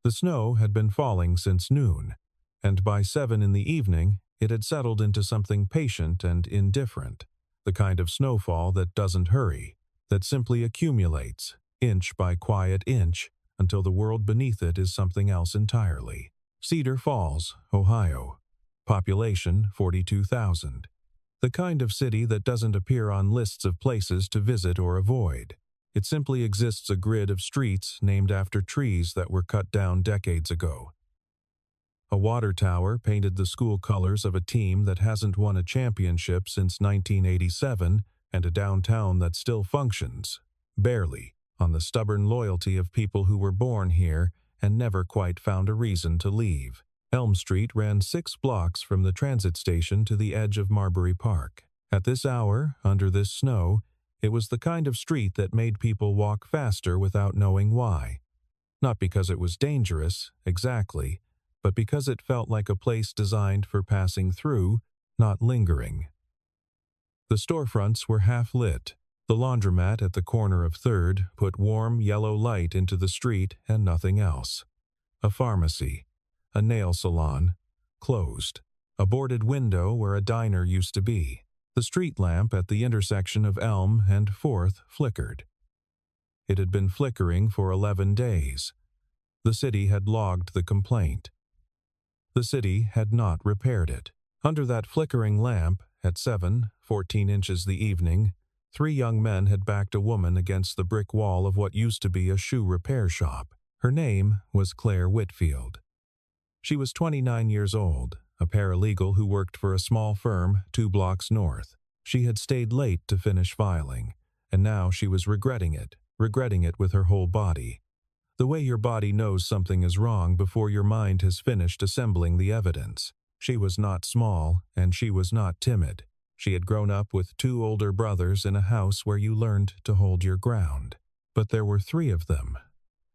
The snow had been falling since noon, and by 7 in the evening it had settled into something patient and indifferent, the kind of snowfall that doesn't hurry, that simply accumulates, inch by quiet inch, until the world beneath it is something else entirely. Cedar Falls, Ohio. Population 42,000. The kind of city that doesn't appear on lists of places to visit or avoid. It simply exists a grid of streets named after trees that were cut down decades ago. A water tower painted the school colors of a team that hasn't won a championship since 1987, and a downtown that still functions, barely, on the stubborn loyalty of people who were born here and never quite found a reason to leave. Elm Street ran 6 blocks from the transit station to the edge of Marbury Park. At this hour, under this snow, it was the kind of street that made people walk faster without knowing why. Not because it was dangerous, exactly, but because it felt like a place designed for passing through, not lingering. The storefronts were half lit. The laundromat at the corner of 3rd put warm yellow light into the street and nothing else. A pharmacy, a nail salon, closed. A boarded window where a diner used to be. The street lamp at the intersection of Elm and 4th flickered. It had been flickering for 11 days. The city had logged the complaint. The city had not repaired it. Under that flickering lamp, at 7:14 inches the evening, 3 young men had backed a woman against the brick wall of what used to be a shoe repair shop. Her name was Claire Whitfield. She was 29 years old, a paralegal who worked for a small firm 2 blocks north. She had stayed late to finish filing, and now she was regretting it with her whole body. The way your body knows something is wrong before your mind has finished assembling the evidence. She was not small, and she was not timid. She had grown up with 2 older brothers in a house where you learned to hold your ground. But there were 3 of them,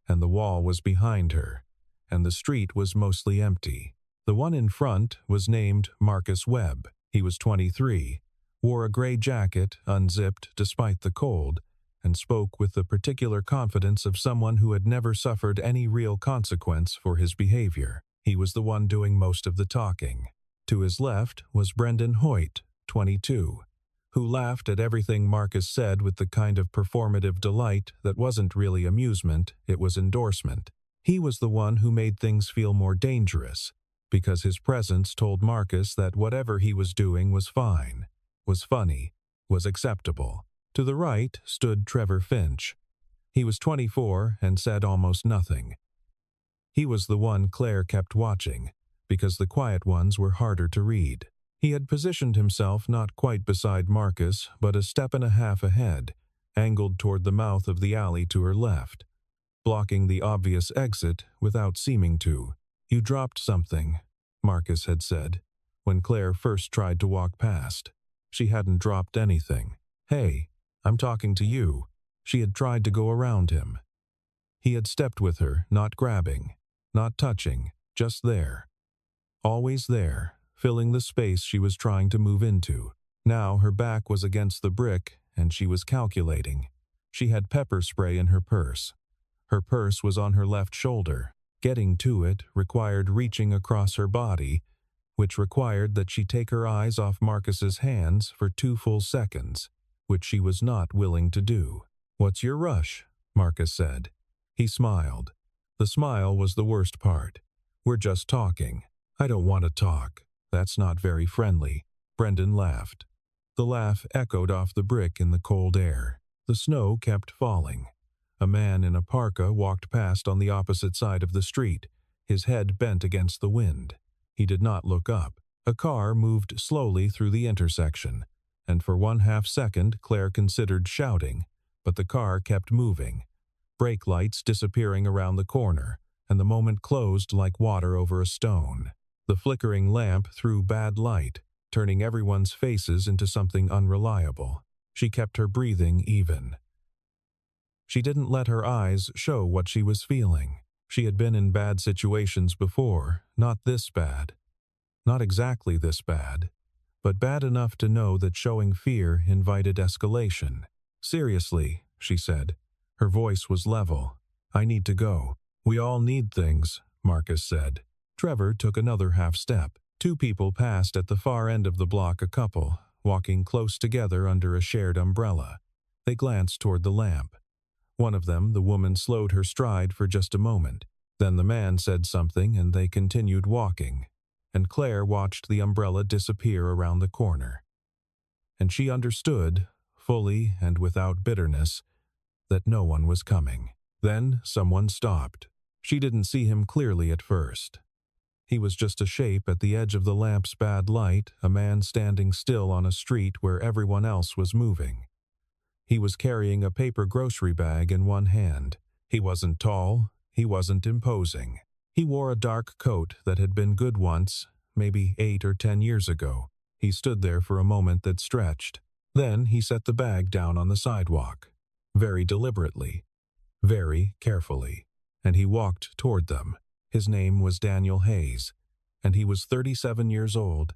and the wall was behind her, and the street was mostly empty. The one in front was named Marcus Webb. He was 23, wore a gray jacket, unzipped despite the cold, and spoke with the particular confidence of someone who had never suffered any real consequence for his behavior. He was the one doing most of the talking. To his left was Brendan Hoyt, 22, who laughed at everything Marcus said with the kind of performative delight that wasn't really amusement, it was endorsement. He was the one who made things feel more dangerous, because his presence told Marcus that whatever he was doing was fine, was funny, was acceptable. To the right stood Trevor Finch. He was 24 and said almost nothing. He was the one Claire kept watching, because the quiet ones were harder to read. He had positioned himself not quite beside Marcus, but a step and a half ahead, angled toward the mouth of the alley to her left, blocking the obvious exit without seeming to. "You dropped something," Marcus had said, when Claire first tried to walk past. She hadn't dropped anything. "Hey, I'm talking to you." She had tried to go around him. He had stepped with her, not grabbing, not touching, just there. Always there, filling the space she was trying to move into. Now her back was against the brick, and she was calculating. She had pepper spray in her purse. Her purse was on her left shoulder. Getting to it required reaching across her body, which required that she take her eyes off Marcus's hands for 2 full seconds, which she was not willing to do. "What's your rush?" Marcus said. He smiled. The smile was the worst part. "We're just talking." "I don't want to talk. That's not very friendly." Brendan laughed. The laugh echoed off the brick in the cold air. The snow kept falling. A man in a parka walked past on the opposite side of the street, his head bent against the wind. He did not look up. A car moved slowly through the intersection, and for 1/2 second Claire considered shouting, but the car kept moving, brake lights disappearing around the corner, and the moment closed like water over a stone. The flickering lamp threw bad light, turning everyone's faces into something unreliable. She kept her breathing even. She didn't let her eyes show what she was feeling. She had been in bad situations before, not this bad. Not exactly this bad, but bad enough to know that showing fear invited escalation. "Seriously," she said. Her voice was level. "I need to go." "We all need things," Marcus said. Trevor took another half step. Two people passed at the far end of the block, a couple, walking close together under a shared umbrella. They glanced toward the lamp. One of them, the woman, slowed her stride for just a moment. Then the man said something and they continued walking, and Claire watched the umbrella disappear around the corner. And she understood, fully and without bitterness, that no one was coming. Then someone stopped. She didn't see him clearly at first. He was just a shape at the edge of the lamp's bad light, a man standing still on a street where everyone else was moving. He was carrying a paper grocery bag in one hand. He wasn't tall, he wasn't imposing. He wore a dark coat that had been good once, maybe 8 or 10 years ago. He stood there for a moment that stretched. Then he set the bag down on the sidewalk, very deliberately, very carefully, and he walked toward them. His name was Daniel Hayes, and he was 37 years old,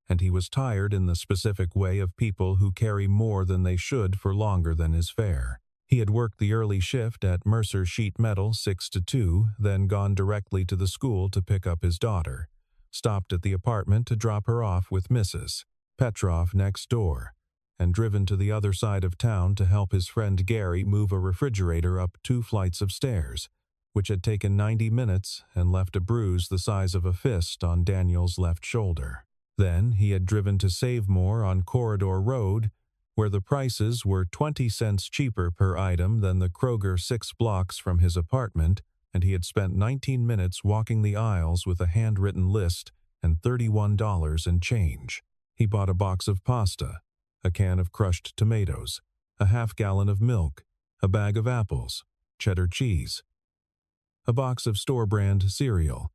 and he was tired in the specific way of people who carry more than they should for longer than is fair. He had worked the early shift at Mercer Sheet Metal 6 to 2, then gone directly to the school to pick up his daughter, stopped at the apartment to drop her off with Mrs. Petrov next door, and driven to the other side of town to help his friend Gary move a refrigerator up 2 flights of stairs, which had taken 90 minutes and left a bruise the size of a fist on Daniel's left shoulder. Then he had driven to Save More on Corridor Road, where the prices were 20 cents cheaper per item than the Kroger 6 blocks from his apartment, and he had spent 19 minutes walking the aisles with a handwritten list and $31 and change. He bought a box of pasta, a can of crushed tomatoes, a half-gallon of milk, a bag of apples, cheddar cheese, a box of store-brand cereal,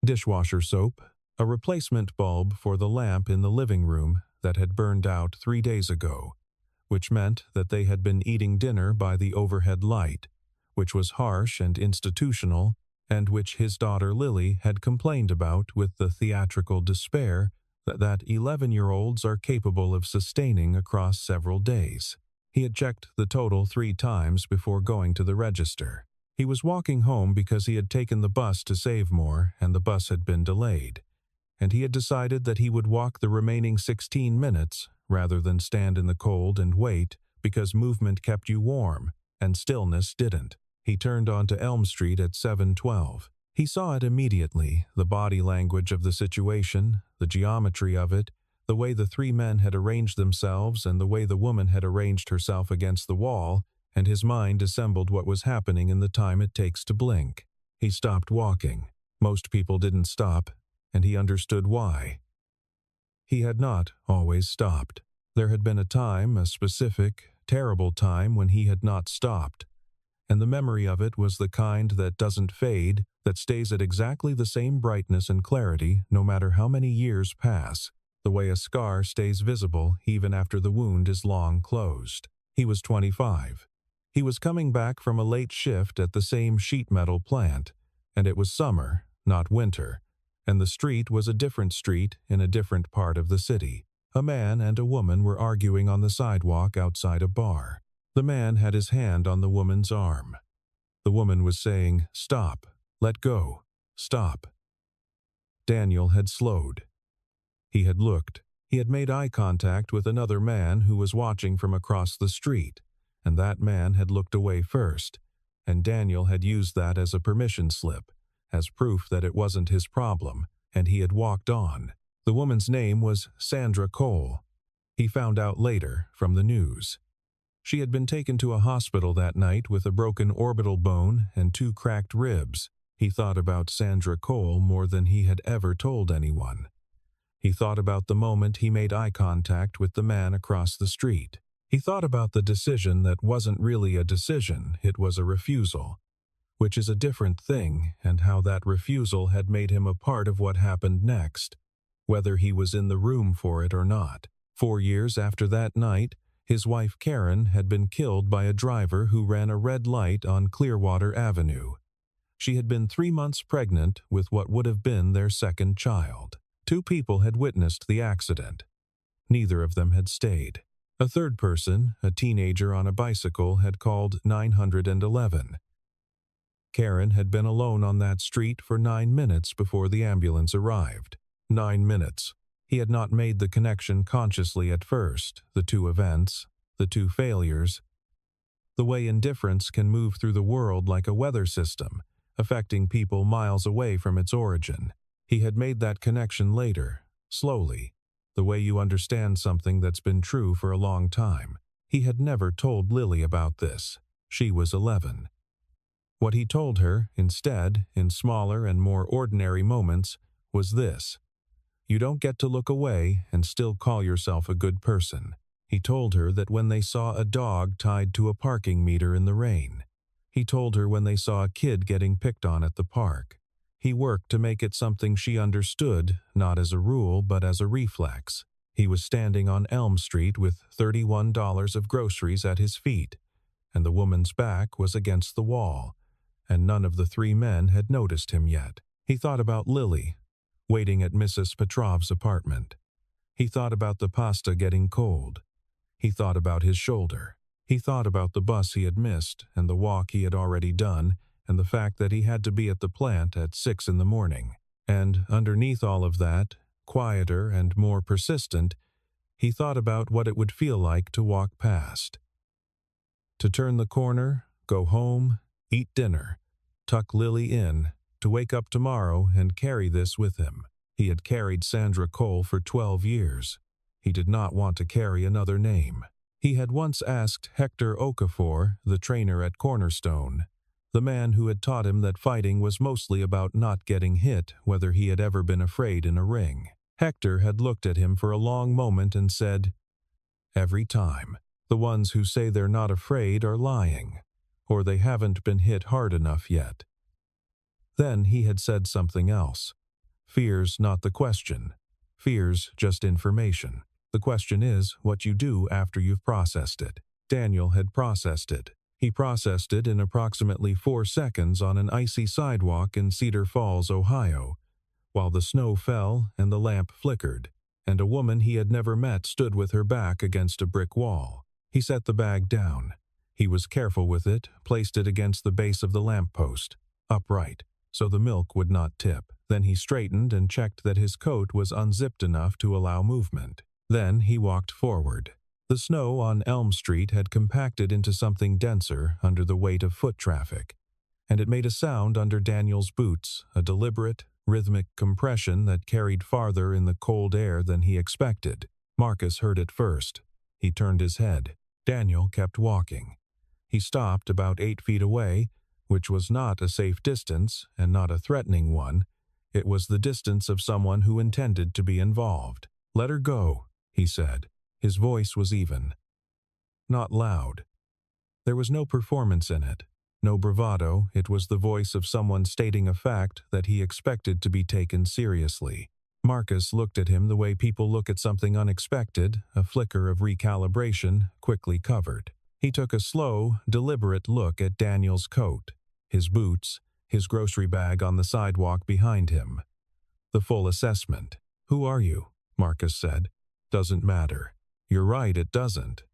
dishwasher soap, a replacement bulb for the lamp in the living room that had burned out 3 days ago, which meant that they had been eating dinner by the overhead light, which was harsh and institutional, and which his daughter Lily had complained about with the theatrical despair that 11-year-olds are capable of sustaining across several days. He had checked the total 3 times before going to the register. He was walking home because he had taken the bus to Save More and the bus had been delayed, and he had decided that he would walk the remaining 16 minutes rather than stand in the cold and wait because movement kept you warm and stillness didn't. He turned onto Elm Street at 7:12. He saw it immediately, the body language of the situation, the geometry of it, the way the 3 men had arranged themselves and the way the woman had arranged herself against the wall, and his mind assembled what was happening in the time it takes to blink. He stopped walking. Most people didn't stop, and he understood why. He had not always stopped. There had been a time, a specific, terrible time when he had not stopped, and the memory of it was the kind that doesn't fade, that stays at exactly the same brightness and clarity no matter how many years pass, the way a scar stays visible even after the wound is long closed. He was 25. He was coming back from a late shift at the same sheet metal plant, and it was summer, not winter, and the street was a different street in a different part of the city. A man and a woman were arguing on the sidewalk outside a bar. The man had his hand on the woman's arm. The woman was saying, "Stop, let go, stop." Daniel had slowed. He had looked. He had made eye contact with another man who was watching from across the street, and that man had looked away first, and Daniel had used that as a permission slip, as proof that it wasn't his problem, and he had walked on. The woman's name was Sandra Cole. He found out later from the news. She had been taken to a hospital that night with a broken orbital bone and 2 cracked ribs. He thought about Sandra Cole more than he had ever told anyone. He thought about the moment he made eye contact with the man across the street. He thought about the decision that wasn't really a decision, it was a refusal, which is a different thing, and how that refusal had made him a part of what happened next, whether he was in the room for it or not. 4 years after that night, his wife Karen had been killed by a driver who ran a red light on Clearwater Avenue. She had been 3 months pregnant with what would have been their second child. 2 people had witnessed the accident. Neither of them had stayed. A third person, a teenager on a bicycle, had called 911. Karen had been alone on that street for 9 minutes before the ambulance arrived. 9 minutes. He had not made the connection consciously at first, the two events, the two failures. The way indifference can move through the world like a weather system, affecting people miles away from its origin. He had made that connection later, slowly, the way you understand something that's been true for a long time. He had never told Lily about this. She was 11. What he told her, instead, in smaller and more ordinary moments, was this: you don't get to look away and still call yourself a good person. He told her that when they saw a dog tied to a parking meter in the rain. He told her when they saw a kid getting picked on at the park. He worked to make it something she understood, not as a rule but as a reflex. He was standing on Elm Street with $31 of groceries at his feet, and the woman's back was against the wall, and none of the three men had noticed him yet. He thought about Lily, waiting at Mrs. Petrov's apartment. He thought about the pasta getting cold. He thought about his shoulder. He thought about the bus he had missed and the walk he had already done and the fact that he had to be at the plant at 6 in the morning. And underneath all of that, quieter and more persistent, he thought about what it would feel like to walk past. To turn the corner, go home, eat dinner, tuck Lily in, to wake up tomorrow and carry this with him. He had carried Sandra Cole for 12 years. He did not want to carry another name. He had once asked Hector Okafor, the trainer at Cornerstone, the man who had taught him that fighting was mostly about not getting hit, whether he had ever been afraid in a ring. Hector had looked at him for a long moment and said, "Every time. The ones who say they're not afraid are lying, or they haven't been hit hard enough yet." Then he had said something else. Fear's not the question. Fear's just information. The question is what you do after you've processed it. Daniel had processed it. He processed it in approximately 4 seconds on an icy sidewalk in Cedar Falls, Ohio, while the snow fell and the lamp flickered, and a woman he had never met stood with her back against a brick wall. He set the bag down. He was careful with it, placed it against the base of the lamppost, upright, so the milk would not tip. Then he straightened and checked that his coat was unzipped enough to allow movement. Then he walked forward. The snow on Elm Street had compacted into something denser under the weight of foot traffic, and it made a sound under Daniel's boots, a deliberate, rhythmic compression that carried farther in the cold air than he expected. Marcus heard it first. He turned his head. Daniel kept walking. He stopped about 8 feet away, which was not a safe distance and not a threatening one. It was the distance of someone who intended to be involved. "Let her go," he said. His voice was even, not loud. There was no performance in it, no bravado. It was the voice of someone stating a fact that he expected to be taken seriously. Marcus looked at him the way people look at something unexpected, a flicker of recalibration, quickly covered. He took a slow, deliberate look at Daniel's coat, his boots, his grocery bag on the sidewalk behind him. The full assessment. "Who are you?" Marcus said. "Doesn't matter." "You're right, it doesn't.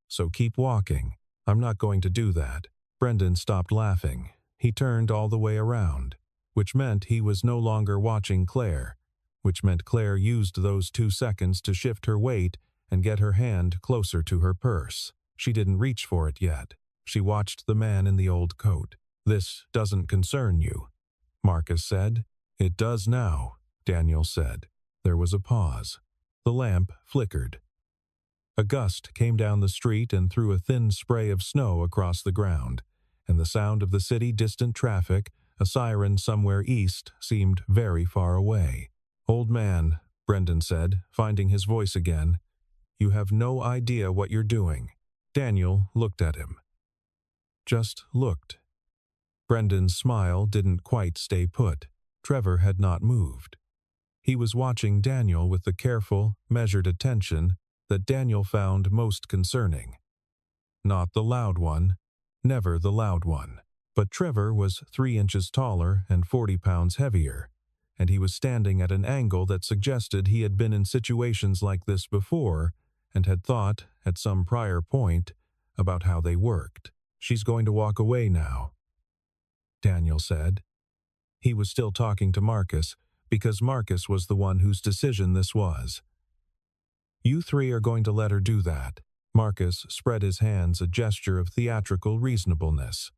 So keep walking." "I'm not going to do that." Brendan stopped laughing. He turned all the way around, which meant he was no longer watching Claire, which meant Claire used those 2 seconds to shift her weight and get her hand closer to her purse. She didn't reach for it yet. She watched the man in the old coat. "This doesn't concern you," Marcus said. "It does now," Daniel said. There was a pause. The lamp flickered. A gust came down the street and threw a thin spray of snow across the ground, and the sound of the city distant traffic, a siren somewhere east, seemed very far away. "Old man," Brendan said, finding his voice again, "you have no idea what you're doing." Daniel looked at him. Just looked. Brendan's smile didn't quite stay put. Trevor had not moved. He was watching Daniel with the careful, measured attention that Daniel found most concerning. Not the loud one, never the loud one. But Trevor was 3 inches taller and 40 pounds heavier, and he was standing at an angle that suggested he had been in situations like this before and had thought, at some prior point, about how they worked. "She's going to walk away now." Daniel said. He was still talking to Marcus, because Marcus was the one whose decision this was. You three are going to let her do that. Marcus spread his hands, a gesture of theatrical reasonableness.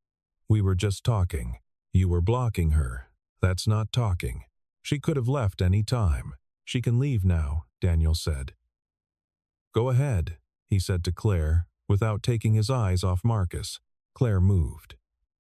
We were just talking. You were blocking her. That's not talking. She could have left any time. She can leave now, Daniel said. Go ahead, he said to Claire, without taking his eyes off Marcus. Claire moved.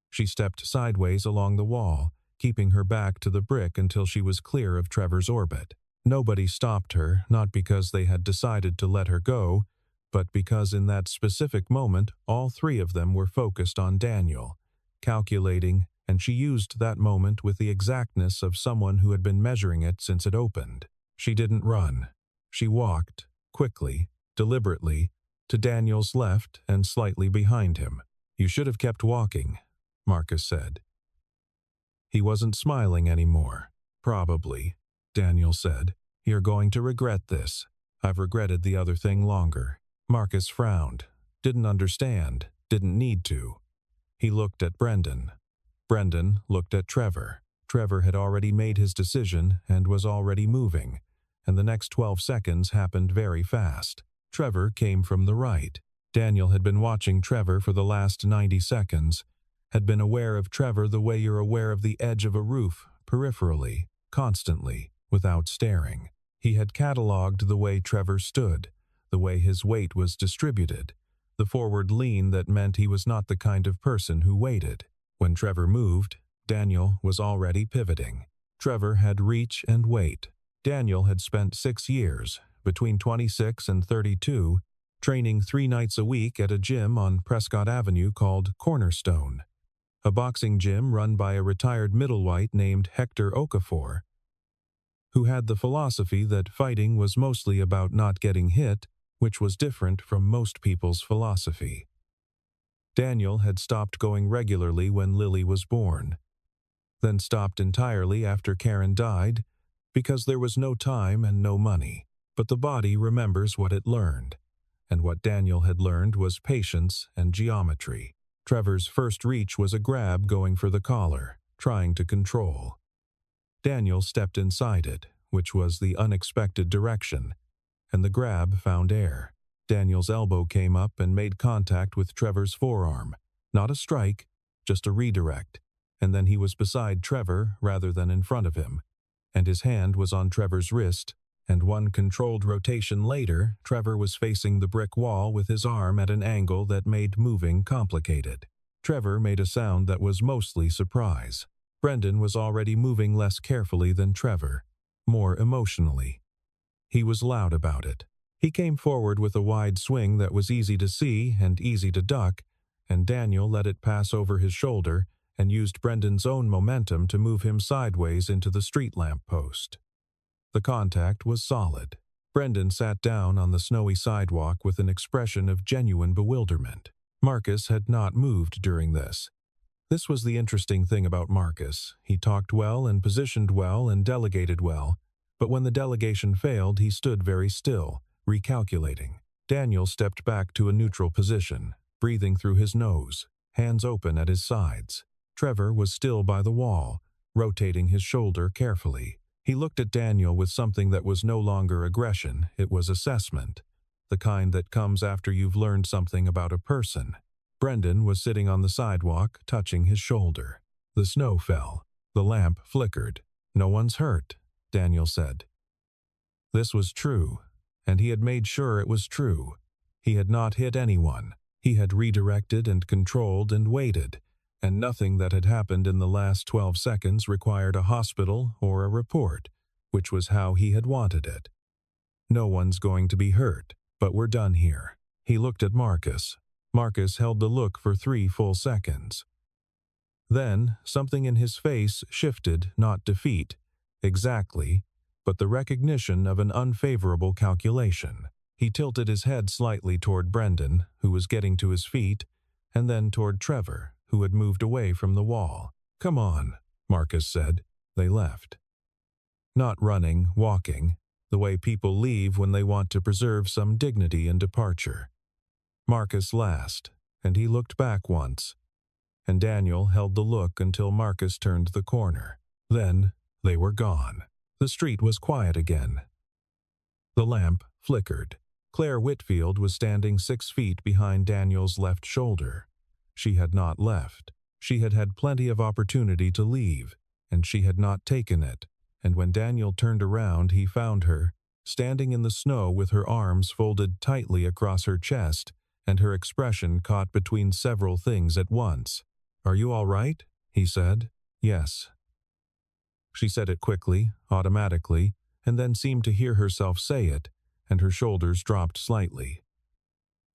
She stepped sideways along the wall, keeping her back to the brick until she was clear of Trevor's orbit. Nobody stopped her, not because they had decided to let her go, but because in that specific moment all three of them were focused on Daniel, calculating, and she used that moment with the exactness of someone who had been measuring it since it opened. She didn't run. She walked, quickly, deliberately, to Daniel's left and slightly behind him. You should have kept walking, Marcus said. He wasn't smiling anymore. Probably, Daniel said. You're going to regret this. I've regretted the other thing longer. Marcus frowned. Didn't understand. Didn't need to. He looked at Brendan. Brendan looked at Trevor. Trevor had already made his decision and was already moving, and the next 12 seconds happened very fast. Trevor came from the right. Daniel had been watching Trevor for the last 90 seconds, had been aware of Trevor the way you're aware of the edge of a roof, peripherally, constantly, without staring. He had catalogued the way Trevor stood, the way his weight was distributed, the forward lean that meant he was not the kind of person who waited. When Trevor moved, Daniel was already pivoting. Trevor had reach and weight. Daniel had spent 6 years, between 26 and 32, training 3 nights a week at a gym on Prescott Avenue called Cornerstone, a boxing gym run by a retired middleweight named Hector Okafor, who had the philosophy that fighting was mostly about not getting hit, which was different from most people's philosophy. Daniel had stopped going regularly when Lily was born, then stopped entirely after Karen died, because there was no time and no money. But the body remembers what it learned, and what Daniel had learned was patience and geometry. Trevor's first reach was a grab going for the collar, trying to control. Daniel stepped inside it, which was the unexpected direction, and the grab found air. Daniel's elbow came up and made contact with Trevor's forearm. Not a strike, just a redirect, and then he was beside Trevor rather than in front of him, and his hand was on Trevor's wrist, and one controlled rotation later, Trevor was facing the brick wall with his arm at an angle that made moving complicated. Trevor made a sound that was mostly surprise. Brendan was already moving less carefully than Trevor, more emotionally. He was loud about it. He came forward with a wide swing that was easy to see and easy to duck, and Daniel let it pass over his shoulder and used Brendan's own momentum to move him sideways into the street lamp post. The contact was solid. Brendan sat down on the snowy sidewalk with an expression of genuine bewilderment. Marcus had not moved during this. This was the interesting thing about Marcus. He talked well and positioned well and delegated well, but when the delegation failed, he stood very still, recalculating. Daniel stepped back to a neutral position, breathing through his nose, hands open at his sides. Trevor was still by the wall, rotating his shoulder carefully. He looked at Daniel with something that was no longer aggression, it was assessment, the kind that comes after you've learned something about a person. Brendan was sitting on the sidewalk, touching his shoulder. The snow fell. The lamp flickered. No one's hurt, Daniel said. This was true, and he had made sure it was true. He had not hit anyone. He had redirected and controlled and waited, and nothing that had happened in the last 12 seconds required a hospital or a report, which was how he had wanted it. No one's going to be hurt, but we're done here. He looked at Marcus. Marcus held the look for 3 full seconds. Then, something in his face shifted, not defeat, exactly, but the recognition of an unfavorable calculation. He tilted his head slightly toward Brendan, who was getting to his feet, and then toward Trevor, who had moved away from the wall. Come on, Marcus said. They left. Not running, walking, the way people leave when they want to preserve some dignity in departure. Marcus last, and he looked back once, and Daniel held the look until Marcus turned the corner. Then, they were gone. The street was quiet again. The lamp flickered. Claire Whitfield was standing 6 feet behind Daniel's left shoulder. She had not left. She had had plenty of opportunity to leave, and she had not taken it. And when Daniel turned around, he found her, standing in the snow with her arms folded tightly across her chest, and her expression caught between several things at once. "Are you all right?" he said. "Yes." She said it quickly, automatically, and then seemed to hear herself say it, and her shoulders dropped slightly.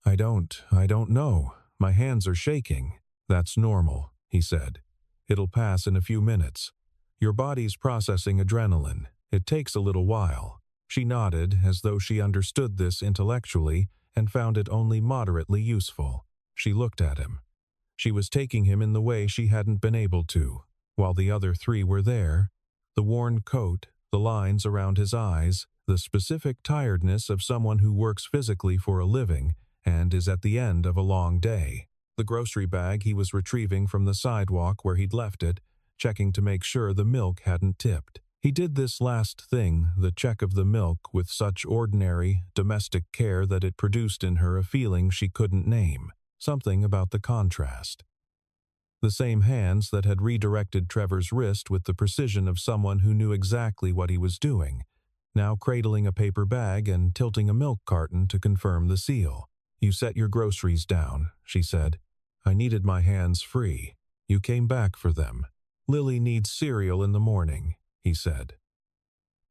I don't know. My hands are shaking." "That's normal," he said. "It'll pass in a few minutes. Your body's processing adrenaline. It takes a little while." She nodded as though she understood this intellectually and found it only moderately useful. She looked at him. She was taking him in the way she hadn't been able to, while the other 3 were there. The worn coat, the lines around his eyes, the specific tiredness of someone who works physically for a living and is at the end of a long day. The grocery bag he was retrieving from the sidewalk where he'd left it, checking to make sure the milk hadn't tipped. He did this last thing, the check of the milk, with such ordinary, domestic care that it produced in her a feeling she couldn't name, something about the contrast. The same hands that had redirected Trevor's wrist with the precision of someone who knew exactly what he was doing, now cradling a paper bag and tilting a milk carton to confirm the seal. "You set your groceries down," she said. "I needed my hands free. You came back for them. Lily needs cereal in the morning," he said.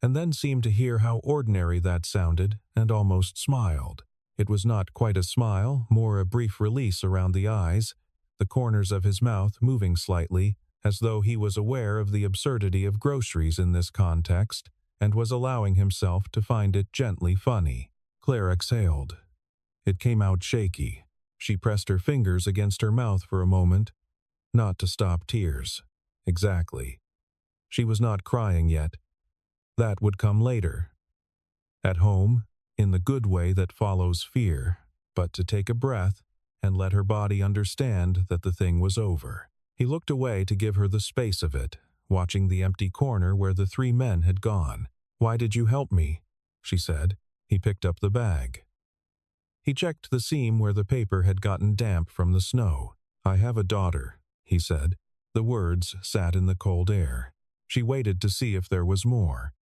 And then seemed to hear how ordinary that sounded and almost smiled. It was not quite a smile, more a brief release around the eyes, the corners of his mouth moving slightly, as though he was aware of the absurdity of groceries in this context and was allowing himself to find it gently funny. Claire exhaled. It came out shaky. She pressed her fingers against her mouth for a moment, not to stop tears. Exactly. She was not crying yet. That would come later. At home, in the good way that follows fear, but to take a breath and let her body understand that the thing was over. He looked away to give her the space of it, watching the empty corner where the 3 men had gone. "Why did you help me?" she said. He picked up the bag. He checked the seam where the paper had gotten damp from the snow. "I have a daughter," he said. The words sat in the cold air. She waited to see if there was more.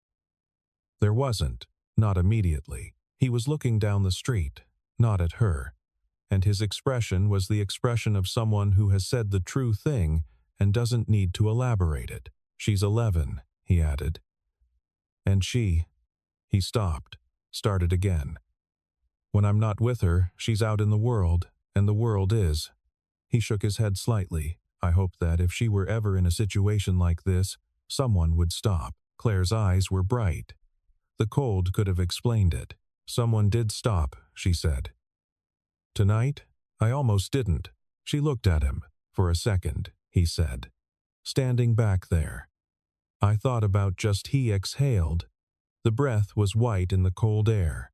There wasn't, not immediately. He was looking down the street, not at her, and his expression was the expression of someone who has said the true thing and doesn't need to elaborate it. "She's 11, he added. "And she—" He stopped, started again. "When I'm not with her, she's out in the world, and the world is—" He shook his head slightly. "I hope that if she were ever in a situation like this, someone would stop." Claire's eyes were bright. The cold could have explained it. "Someone did stop," she said. "Tonight? I almost didn't." She looked at him. "For a second," he said. Standing back there. "I thought about just," he exhaled. The breath was white in the cold air.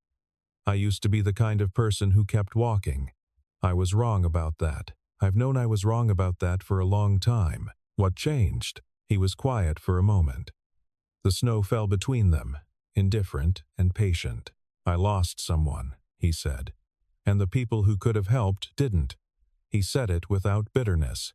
"I used to be the kind of person who kept walking. I was wrong about that. I've known I was wrong about that for a long time. What changed?" He was quiet for a moment. The snow fell between them, indifferent and patient. "I lost someone," he said. "And the people who could have helped didn't." He said it without bitterness.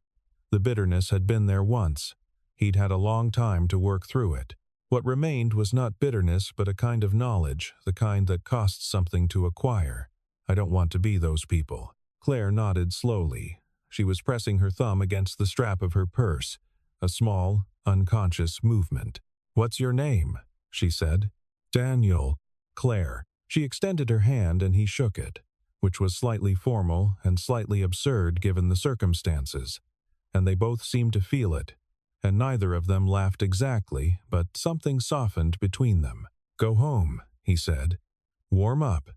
The bitterness had been there once. He'd had a long time to work through it. What remained was not bitterness but a kind of knowledge, the kind that costs something to acquire. "I don't want to be those people." Claire nodded slowly. She was pressing her thumb against the strap of her purse, a small, unconscious movement. "What's your name?" she said. "Daniel." "Claire." She extended her hand and he shook it, which was slightly formal and slightly absurd given the circumstances, and they both seemed to feel it, and neither of them laughed exactly, but something softened between them. "Go home," he said. "Warm up.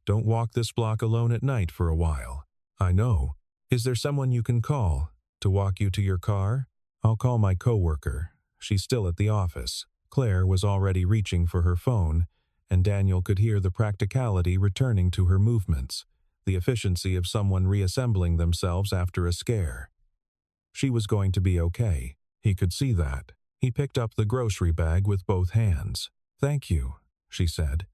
Don't walk this block alone at night for a while." "I know. Is there someone you can call to walk you to your car?" "I'll call my coworker. She's still at the office." Claire was already reaching for her phone, and Daniel could hear the practicality returning to her movements, the efficiency of someone reassembling themselves after a scare. She was going to be okay. He could see that. He picked up the grocery bag with both hands. "Thank you," she said,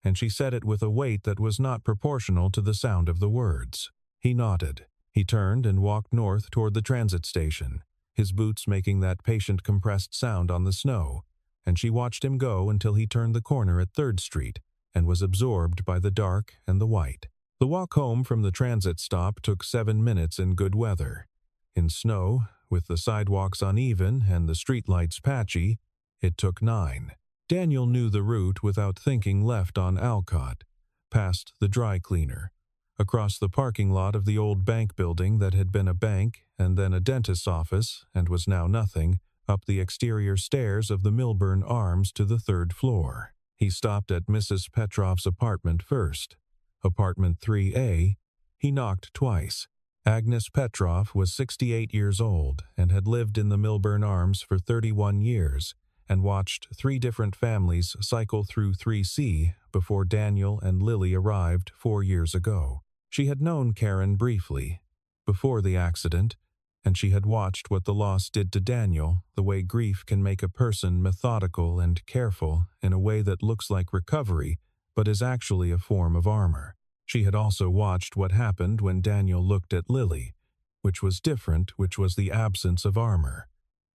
and she said it with a weight that was not proportional to the sound of the words. He nodded. He turned and walked north toward the transit station, his boots making that patient compressed sound on the snow, and she watched him go until he turned the corner at 3rd Street and was absorbed by the dark and the white. The walk home from the transit stop took 7 minutes in good weather. In snow, with the sidewalks uneven and the streetlights patchy, it took 9. Daniel knew the route without thinking left on Alcott, past the dry cleaner, across the parking lot of the old bank building that had been a bank and then a dentist's office and was now nothing, up the exterior stairs of the Milburn Arms to the 3rd floor. He stopped at Mrs. Petrov's apartment first. Apartment 3A. He knocked twice. Agnes Petrov was 68 years old and had lived in the Milburn Arms for 31 years and watched 3 different families cycle through 3C before Daniel and Lily arrived 4 years ago. She had known Karen briefly, before the accident, and she had watched what the loss did to Daniel, the way grief can make a person methodical and careful in a way that looks like recovery but is actually a form of armor. She had also watched what happened when Daniel looked at Lily, which was different, which was the absence of armor.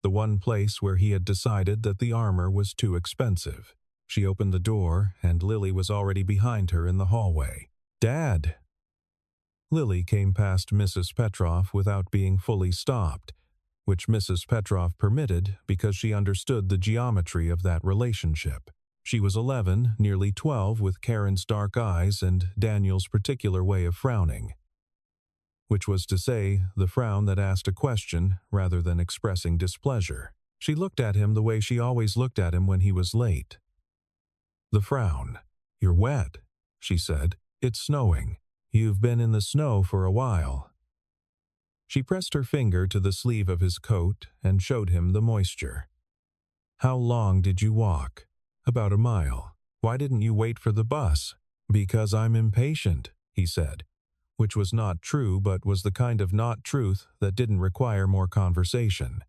The one place where he had decided that the armor was too expensive. She opened the door, and Lily was already behind her in the hallway. "Dad!" Lily came past Mrs. Petrov without being fully stopped, which Mrs. Petrov permitted because she understood the geometry of that relationship. She was 11, nearly 12, with Karen's dark eyes and Daniel's particular way of frowning, which was to say, the frown that asked a question rather than expressing displeasure. She looked at him the way she always looked at him when he was late. The frown. "You're wet," she said. "It's snowing. You've been in the snow for a while." She pressed her finger to the sleeve of his coat and showed him the moisture. "How long did you walk?" "About a mile." "Why didn't you wait for the bus?" "Because I'm impatient," he said, which was not true but was the kind of not truth that didn't require more conversation.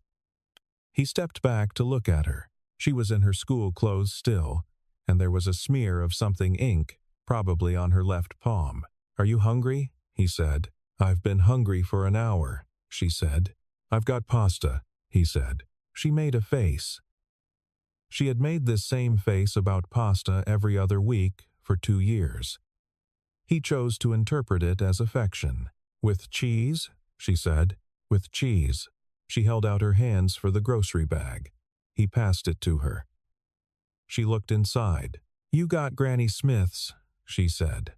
He stepped back to look at her. She was in her school clothes still, and there was a smear of something ink, probably on her left palm. "Are you hungry?" he said. "I've been hungry for an hour," she said. "I've got pasta," he said. She made a face. She had made this same face about pasta every other week for 2 years. He chose to interpret it as affection. "With cheese?" she said. "With cheese." She held out her hands for the grocery bag. He passed it to her. She looked inside. "You got Granny Smith's," she said.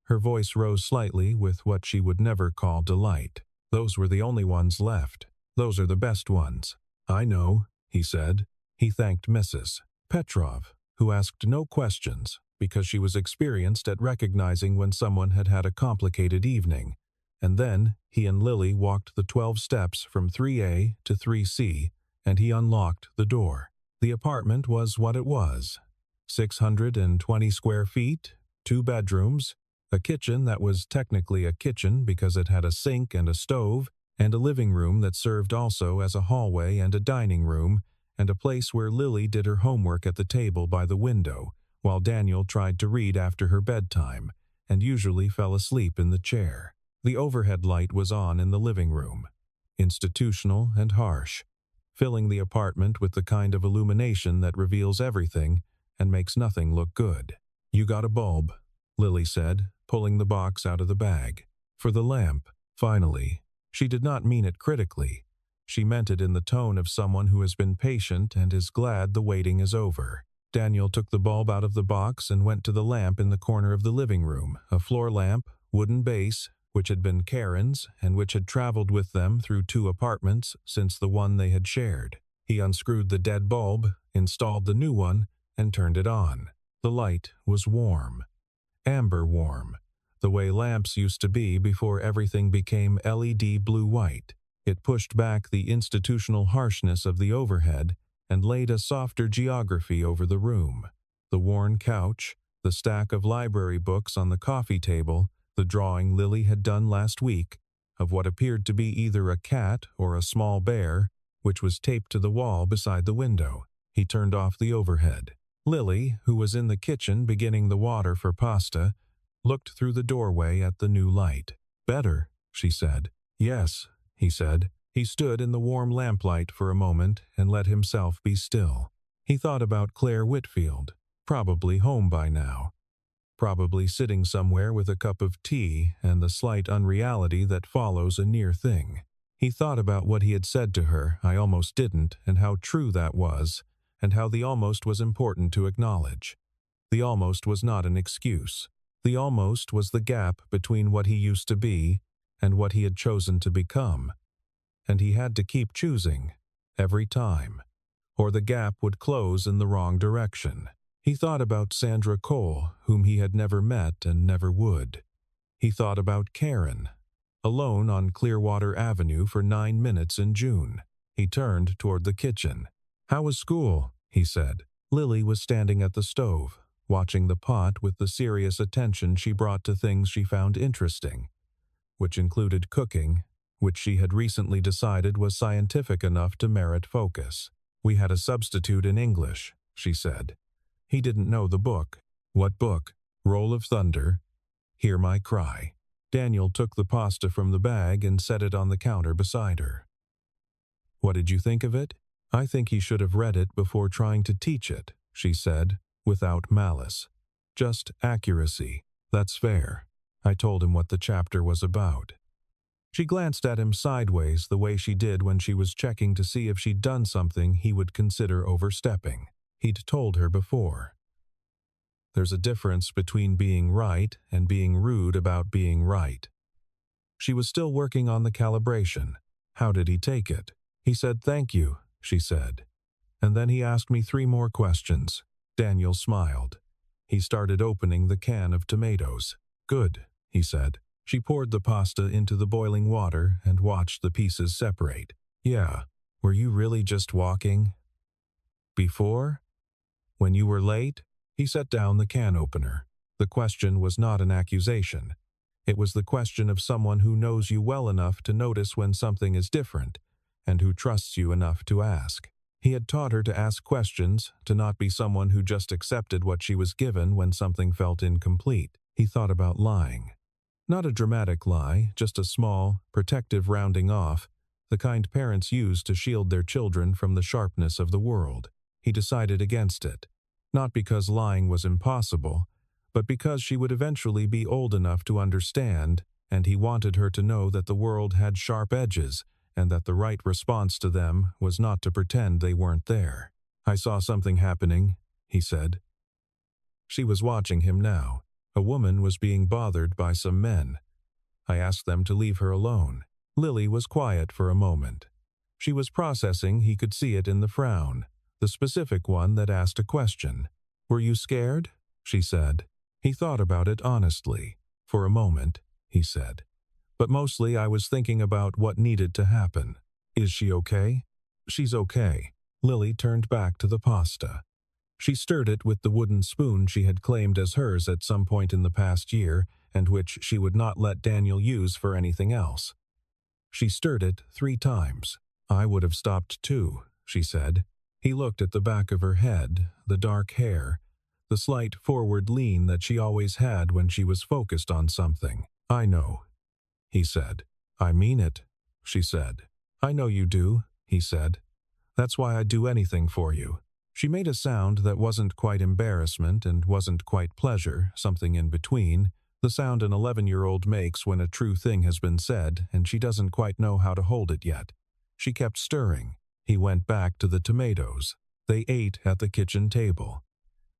Her voice rose slightly with what she would never call delight. "Those were the only ones left. Those are the best ones." "I know," he said. He thanked Mrs. Petrov, who asked no questions because she was experienced at recognizing when someone had had a complicated evening, and then he and Lily walked the 12 steps from 3A to 3C, and he unlocked the door. The apartment was what it was. 620 square feet, 2 bedrooms, a kitchen that was technically a kitchen because it had a sink and a stove, and a living room that served also as a hallway and a dining room, and a place where Lily did her homework at the table by the window, while Daniel tried to read after her bedtime, and usually fell asleep in the chair. The overhead light was on in the living room, institutional and harsh, filling the apartment with the kind of illumination that reveals everything and makes nothing look good. "You got a bulb," Lily said, pulling the box out of the bag. "For the lamp." Finally. She did not mean it critically. She meant it in the tone of someone who has been patient and is glad the waiting is over. Daniel took the bulb out of the box and went to the lamp in the corner of the living room, a floor lamp, wooden base, which had been Karen's and which had traveled with them through 2 apartments since the one they had shared. He unscrewed the dead bulb, installed the new one, and turned it on. The light was warm. Amber warm, the way lamps used to be before everything became LED blue-white. It pushed back the institutional harshness of the overhead and laid a softer geography over the room. The worn couch, the stack of library books on the coffee table, the drawing Lily had done last week, of what appeared to be either a cat or a small bear, which was taped to the wall beside the window. He turned off the overhead. Lily, who was in the kitchen beginning the water for pasta, looked through the doorway at the new light. "Better," she said. "Yes," he said. He stood in the warm lamplight for a moment and let himself be still. He thought about Claire Whitfield, probably home by now. Probably sitting somewhere with a cup of tea and the slight unreality that follows a near thing. He thought about what he had said to her, "I almost didn't," and how true that was, and how the almost was important to acknowledge. The almost was not an excuse. The almost was the gap between what he used to be and what he had chosen to become. And he had to keep choosing, every time, or the gap would close in the wrong direction. He thought about Sandra Cole, whom he had never met and never would. He thought about Karen, alone on Clearwater Avenue for 9 minutes in June. He turned toward the kitchen. "How was school?" he said. Lily was standing at the stove, watching the pot with the serious attention she brought to things she found interesting, which included cooking, which she had recently decided was scientific enough to merit focus. "We had a substitute in English," she said. He didn't know the book. "What book?" "Roll of Thunder." "Hear My Cry." Daniel took the pasta from the bag and set it on the counter beside her. "What did you think of it?" "I think he should have read it before trying to teach it," she said, without malice. "Just accuracy. That's fair." I told him what the chapter was about. She glanced at him sideways the way she did when she was checking to see if she'd done something he would consider overstepping. He'd told her before. There's a difference between being right and being rude about being right. She was still working on the calibration. How did he take it? "He said thank you," she said. And then he asked me 3 more questions. Daniel smiled. He started opening the can of tomatoes. "Good," he said. She poured the pasta into the boiling water and watched the pieces separate. "Yeah, were you really just walking?" "Before? When you were late?" He set down the can opener. The question was not an accusation. It was the question of someone who knows you well enough to notice when something is different, and who trusts you enough to ask. He had taught her to ask questions, to not be someone who just accepted what she was given when something felt incomplete. He thought about lying. Not a dramatic lie, just a small, protective rounding off, the kind parents use to shield their children from the sharpness of the world. He decided against it. Not because lying was impossible, but because she would eventually be old enough to understand, and he wanted her to know that the world had sharp edges, and that the right response to them was not to pretend they weren't there. "I saw something happening," he said. She was watching him now. A woman was being bothered by some men. I asked them to leave her alone. Lily was quiet for a moment. She was processing, he could see it in the frown, the specific one that asked a question. "Were you scared?" she said. He thought about it honestly. "For a moment," he said. "But mostly I was thinking about what needed to happen." "Is she okay?" "She's okay." Lily turned back to the pasta. She stirred it with the wooden spoon she had claimed as hers at some point in the past year, and which she would not let Daniel use for anything else. She stirred it 3 times. "I would have stopped too," she said. He looked at the back of her head, the dark hair, the slight forward lean that she always had when she was focused on something. "I know," he said. "I mean it," she said. "I know you do," he said. "That's why I'd do anything for you." She made a sound that wasn't quite embarrassment and wasn't quite pleasure, something in between, the sound an 11-year-old makes when a true thing has been said and she doesn't quite know how to hold it yet. She kept stirring. He went back to the tomatoes. They ate at the kitchen table.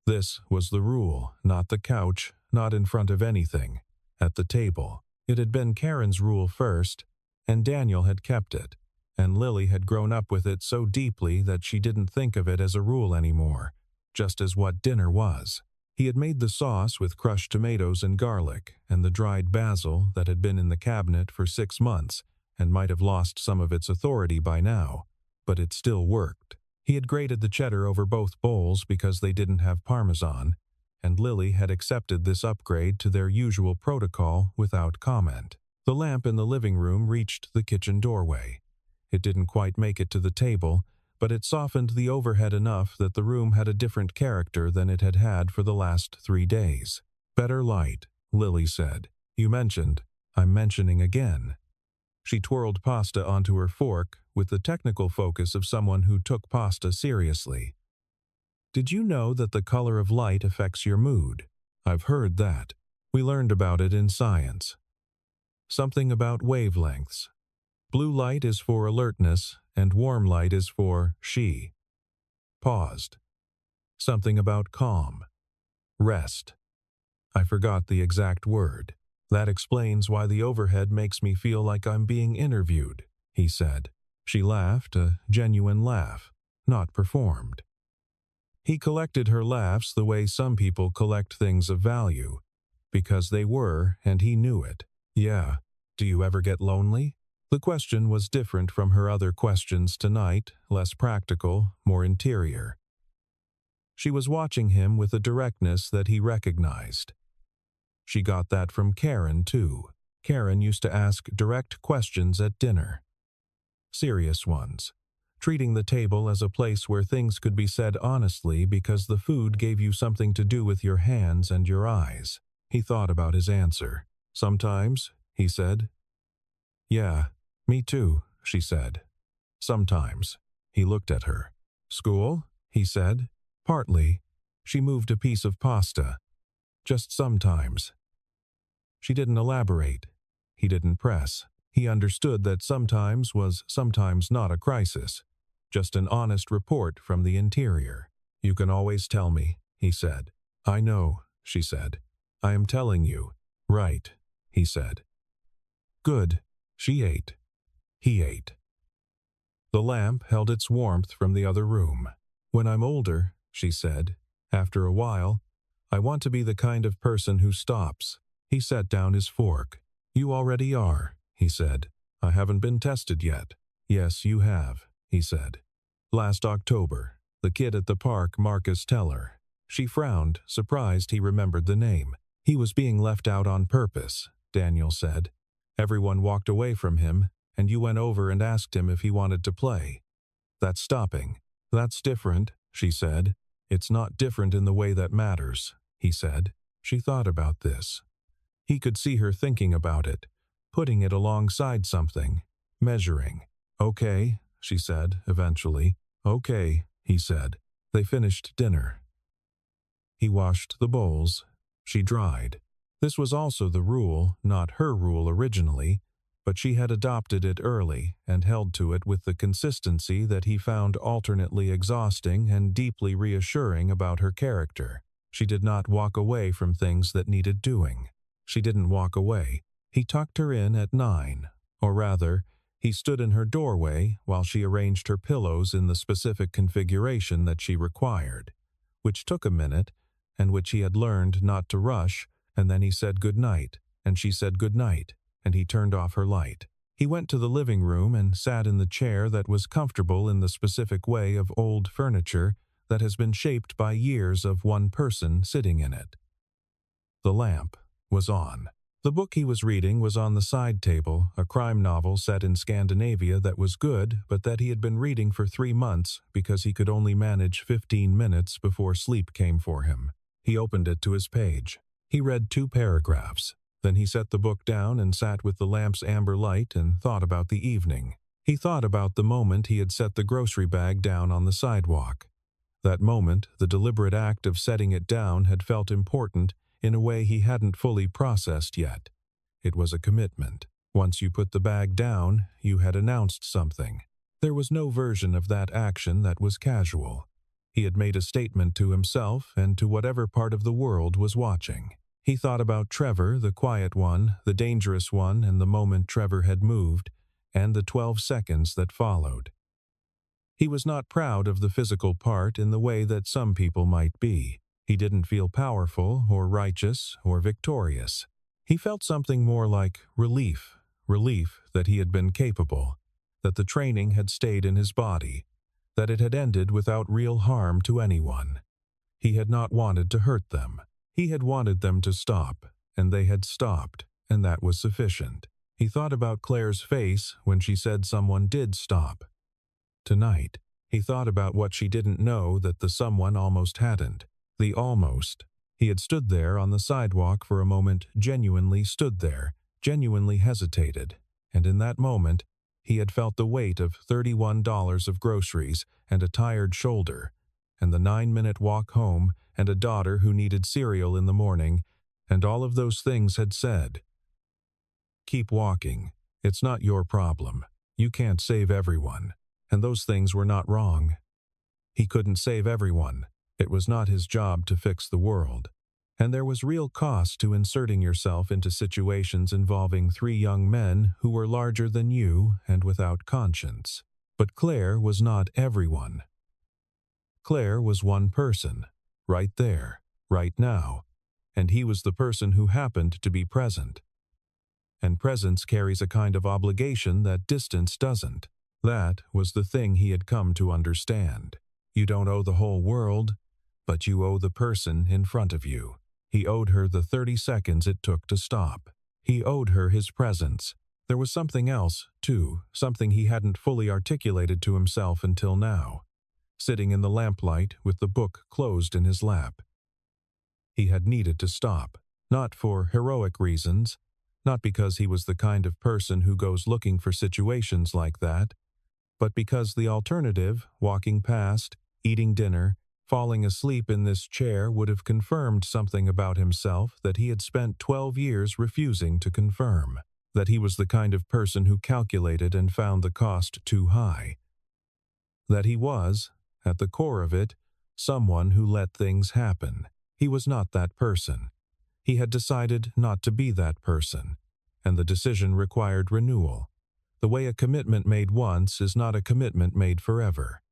This was the rule, not the couch, not in front of anything. At the table. It had been Karen's rule first, and Daniel had kept it, and Lily had grown up with it so deeply that she didn't think of it as a rule anymore, just as what dinner was. He had made the sauce with crushed tomatoes and garlic, and the dried basil that had been in the cabinet for 6 months, and might have lost some of its authority by now, but it still worked. He had grated the cheddar over both bowls because they didn't have Parmesan, and Lily had accepted this upgrade to their usual protocol without comment. The lamp in the living room reached the kitchen doorway. It didn't quite make it to the table, but it softened the overhead enough that the room had a different character than it had had for the last 3 days. "Better light," Lily said. "You mentioned." "I'm mentioning again." She twirled pasta onto her fork with the technical focus of someone who took pasta seriously. "Did you know that the color of light affects your mood?" "I've heard that. We learned about it in science. Something about wavelengths. Blue light is for alertness, and warm light is for she." Paused. "Something about calm. Rest. I forgot the exact word. That explains why the overhead makes me feel like I'm being interviewed," he said. She laughed, a genuine laugh, not performed. He collected her laughs the way some people collect things of value, because they were, and he knew it. "Yeah. Do you ever get lonely?" The question was different from her other questions tonight, less practical, more interior. She was watching him with a directness that he recognized. She got that from Karen, too. Karen used to ask direct questions at dinner. Serious ones. Treating the table as a place where things could be said honestly because the food gave you something to do with your hands and your eyes. He thought about his answer. "Sometimes," he said. "Yeah, me too," she said. "Sometimes." He looked at her. "School?" he said. "Partly." She moved a piece of pasta. "Just sometimes." She didn't elaborate. He didn't press. He understood that sometimes was sometimes not a crisis, just an honest report from the interior. "You can always tell me," he said. "I know," she said. "I am telling you." "Right," he said. "Good." She ate. He ate. The lamp held its warmth from the other room. "When I'm older," she said, after a while, "I want to be the kind of person who stops." He set down his fork. "You already are," he said. "I haven't been tested yet." "Yes, you have," he said. "Last October. The kid at the park, Marcus Teller." She frowned, surprised he remembered the name. "He was being left out on purpose," Daniel said. "Everyone walked away from him, and you went over and asked him if he wanted to play." "That's stopping." "That's different," she said. "It's not different in the way that matters," he said. She thought about this. He could see her thinking about it, putting it alongside something, measuring. "Okay," she said, eventually. "Okay," he said. They finished dinner. He washed the bowls. She dried. This was also the rule, not her rule originally, but she had adopted it early and held to it with the consistency that he found alternately exhausting and deeply reassuring about her character. She did not walk away from things that needed doing. She didn't walk away. He tucked her in at 9, or rather, he stood in her doorway while she arranged her pillows in the specific configuration that she required, which took a minute, and which he had learned not to rush, and then he said good night, and she said good night, and he turned off her light. He went to the living room and sat in the chair that was comfortable in the specific way of old furniture that has been shaped by years of one person sitting in it. The lamp was on. The book he was reading was on the side table, a crime novel set in Scandinavia that was good, but that he had been reading for 3 months because he could only manage 15 minutes before sleep came for him. He opened it to his page. He read 2 paragraphs. Then he set the book down and sat with the lamp's amber light and thought about the evening. He thought about the moment he had set the grocery bag down on the sidewalk. That moment, the deliberate act of setting it down, had felt important in a way he hadn't fully processed yet. It was a commitment. Once you put the bag down, you had announced something. There was no version of that action that was casual. He had made a statement to himself and to whatever part of the world was watching. He thought about Trevor, the quiet one, the dangerous one, and the moment Trevor had moved, and the 12 seconds that followed. He was not proud of the physical part in the way that some people might be. He didn't feel powerful or righteous or victorious. He felt something more like relief that he had been capable, that the training had stayed in his body, that it had ended without real harm to anyone. He had not wanted to hurt them. He had wanted them to stop, and they had stopped, and that was sufficient. He thought about Claire's face when she said someone did stop. Tonight, he thought about what she didn't know that the someone almost hadn't. The almost. He had stood there on the sidewalk for a moment, genuinely stood there, genuinely hesitated, and in that moment, he had felt the weight of $31 of groceries and a tired shoulder, and the 9-minute walk home and a daughter who needed cereal in the morning, and all of those things had said, "Keep walking. It's not your problem. You can't save everyone." And those things were not wrong. He couldn't save everyone. It was not his job to fix the world. And there was real cost to inserting yourself into situations involving 3 young men who were larger than you and without conscience. But Claire was not everyone. Claire was one person, right there, right now, and he was the person who happened to be present. And presence carries a kind of obligation that distance doesn't. That was the thing he had come to understand. You don't owe the whole world, but you owe the person in front of you. He owed her the 30 seconds it took to stop. He owed her his presence. There was something else, too, something he hadn't fully articulated to himself until now. Sitting in the lamplight with the book closed in his lap. He had needed to stop, not for heroic reasons, not because he was the kind of person who goes looking for situations like that, but because the alternative, walking past, eating dinner, falling asleep in this chair would have confirmed something about himself that he had spent 12 years refusing to confirm, that he was the kind of person who calculated and found the cost too high, that he was, at the core of it, someone who let things happen. He was not that person. He had decided not to be that person, and the decision required renewal. The way a commitment made once is not a commitment made forever.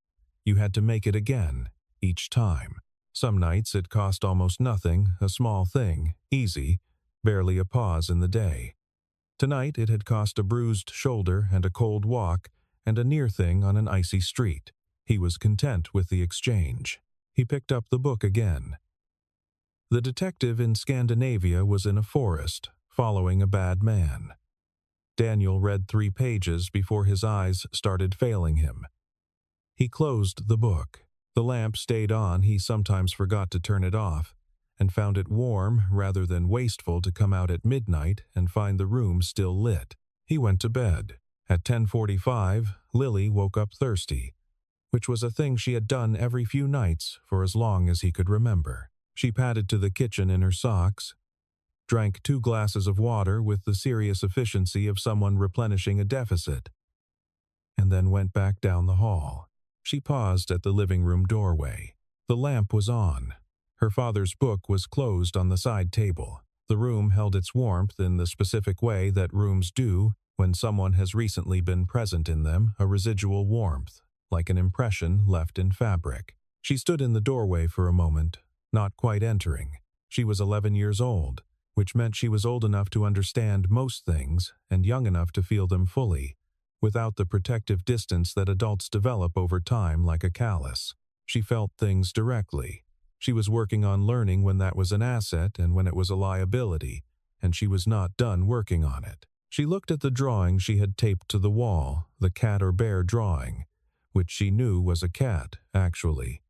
You had to make it again, each time. Some nights it cost almost nothing, a small thing, easy, barely a pause in the day. Tonight it had cost a bruised shoulder and a cold walk and a near thing on an icy street. He was content with the exchange. He picked up the book again. The detective in Scandinavia was in a forest, following a bad man. Daniel read 3 pages before his eyes started failing him. He closed the book. The lamp stayed on, he sometimes forgot to turn it off, and found it warm rather than wasteful to come out at midnight and find the room still lit. He went to bed. At 10:45, Lily woke up thirsty, which was a thing she had done every few nights for as long as he could remember. She padded to the kitchen in her socks, drank 2 glasses of water with the serious efficiency of someone replenishing a deficit, and then went back down the hall. She paused at the living room doorway. The lamp was on. Her father's book was closed on the side table. The room held its warmth in the specific way that rooms do when someone has recently been present in them, a residual warmth, like an impression left in fabric. She stood in the doorway for a moment, not quite entering. She was 11 years old, which meant she was old enough to understand most things and young enough to feel them fully, without the protective distance that adults develop over time like a callus. She felt things directly. She was working on learning when that was an asset and when it was a liability, and she was not done working on it. She looked at the drawing she had taped to the wall, the cat or bear drawing, which she knew was a cat, actually.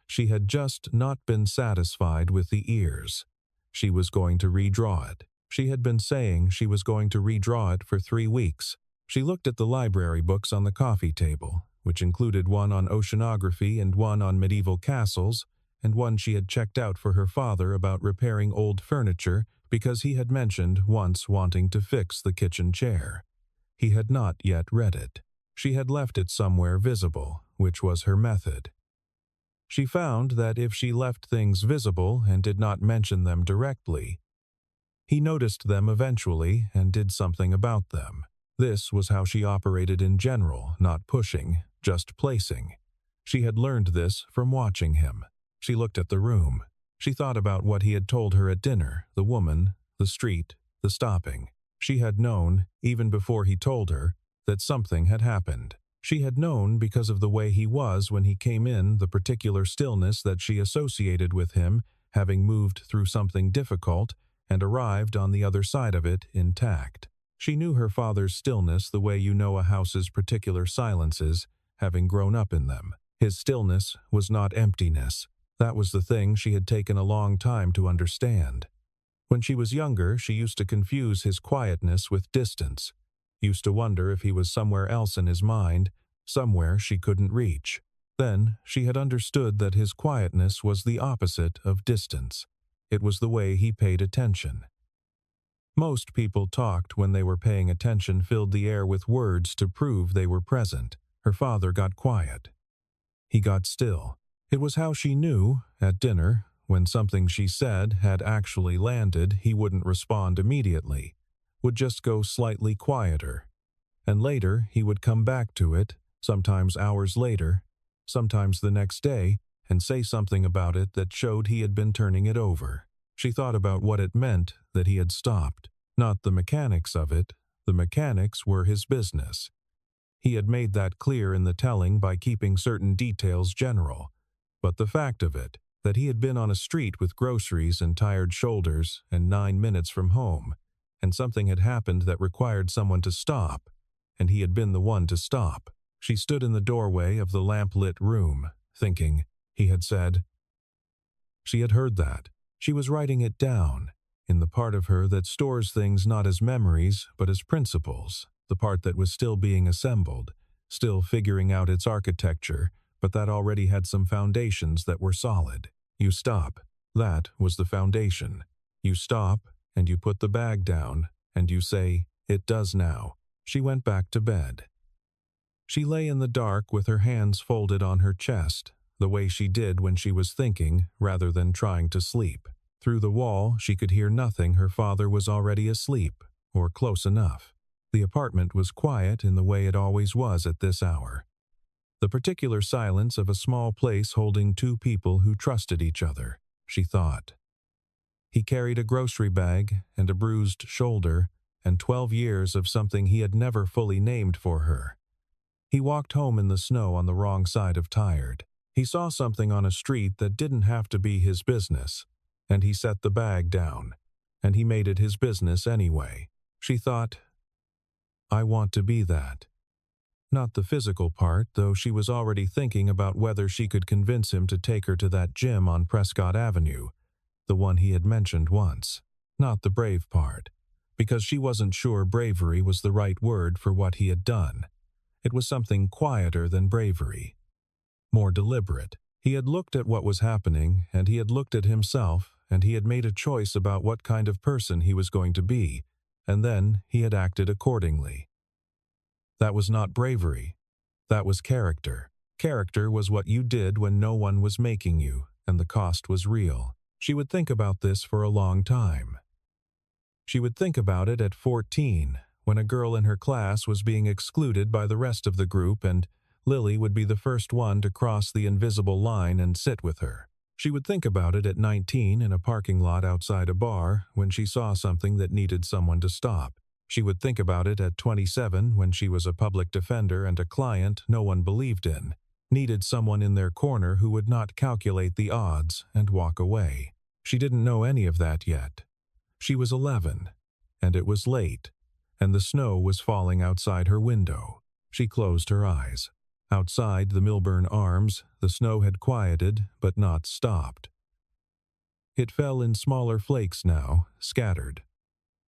She had just not been satisfied with the ears. She was going to redraw it. She had been saying she was going to redraw it for 3 weeks. She looked at the library books on the coffee table, which included one on oceanography and one on medieval castles, and one she had checked out for her father about repairing old furniture because he had mentioned once wanting to fix the kitchen chair. He had not yet read it. She had left it somewhere visible, which was her method. She found that if she left things visible and did not mention them directly, he noticed them eventually and did something about them. This was how she operated in general, not pushing, just placing. She had learned this from watching him. She looked at the room. She thought about what he had told her at dinner, the woman, the street, the stopping. She had known, even before he told her, that something had happened. She had known because of the way he was when he came in, the particular stillness that she associated with him, having moved through something difficult and arrived on the other side of it intact. She knew her father's stillness the way you know a house's particular silences, having grown up in them. His stillness was not emptiness. That was the thing she had taken a long time to understand. When she was younger, she used to confuse his quietness with distance, used to wonder if he was somewhere else in his mind, somewhere she couldn't reach. Then she had understood that his quietness was the opposite of distance. It was the way he paid attention. Most people talked when they were paying attention, filled the air with words to prove they were present. Her father got quiet. He got still. It was how she knew, at dinner, when something she said had actually landed, he wouldn't respond immediately, would just go slightly quieter. And later he would come back to it, sometimes hours later, sometimes the next day, and say something about it that showed he had been turning it over. She thought about what it meant that he had stopped. Not the mechanics of it. The mechanics were his business. He had made that clear in the telling by keeping certain details general. But the fact of it, that he had been on a street with groceries and tired shoulders and 9 minutes from home, and something had happened that required someone to stop, and he had been the one to stop. She stood in the doorway of the lamp-lit room, thinking, he had said. She had heard that. She was writing it down, in the part of her that stores things not as memories but as principles, the part that was still being assembled, still figuring out its architecture, but that already had some foundations that were solid. You stop. That was the foundation. You stop, and you put the bag down, and you say, "It does now." She went back to bed. She lay in the dark with her hands folded on her chest, the way she did when she was thinking rather than trying to sleep. Through the wall, she could hear nothing. Her father was already asleep, or close enough. The apartment was quiet in the way it always was at this hour. The particular silence of a small place holding two people who trusted each other, she thought. He carried a grocery bag and a bruised shoulder and 12 years of something he had never fully named for her. He walked home in the snow on the wrong side of tired. He saw something on a street that didn't have to be his business, and he set the bag down, and he made it his business anyway. She thought, I want to be that. Not the physical part, though she was already thinking about whether she could convince him to take her to that gym on Prescott Avenue, the one he had mentioned once. Not the brave part, because she wasn't sure bravery was the right word for what he had done. It was something quieter than bravery, more deliberate. He had looked at what was happening, and he had looked at himself, and he had made a choice about what kind of person he was going to be, and then he had acted accordingly. That was not bravery. That was character. Character was what you did when no one was making you, and the cost was real. She would think about this for a long time. She would think about it at 14, when a girl in her class was being excluded by the rest of the group, and Lily would be the first one to cross the invisible line and sit with her. She would think about it at 19 in a parking lot outside a bar when she saw something that needed someone to stop. She would think about it at 27 when she was a public defender and a client no one believed in, needed someone in their corner who would not calculate the odds and walk away. She didn't know any of that yet. She was 11, and it was late, and the snow was falling outside her window. She closed her eyes. Outside the Milburn Arms, the snow had quieted but not stopped. It fell in smaller flakes now, scattered,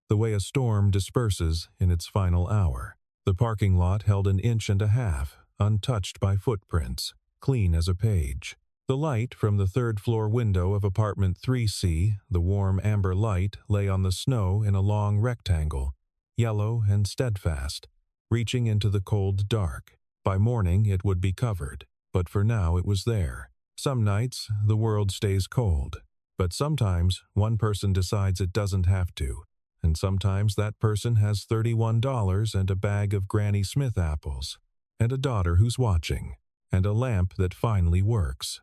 the way a storm disperses in its final hour. The parking lot held 1.5 inches, untouched by footprints, clean as a page. The light from the third-floor window of apartment 3C, the warm amber light, lay on the snow in a long rectangle, yellow and steadfast, reaching into the cold dark. By morning it would be covered, but for now it was there. Some nights the world stays cold, but sometimes one person decides it doesn't have to, and sometimes that person has $31 and a bag of Granny Smith apples, and a daughter who's watching, and a lamp that finally works.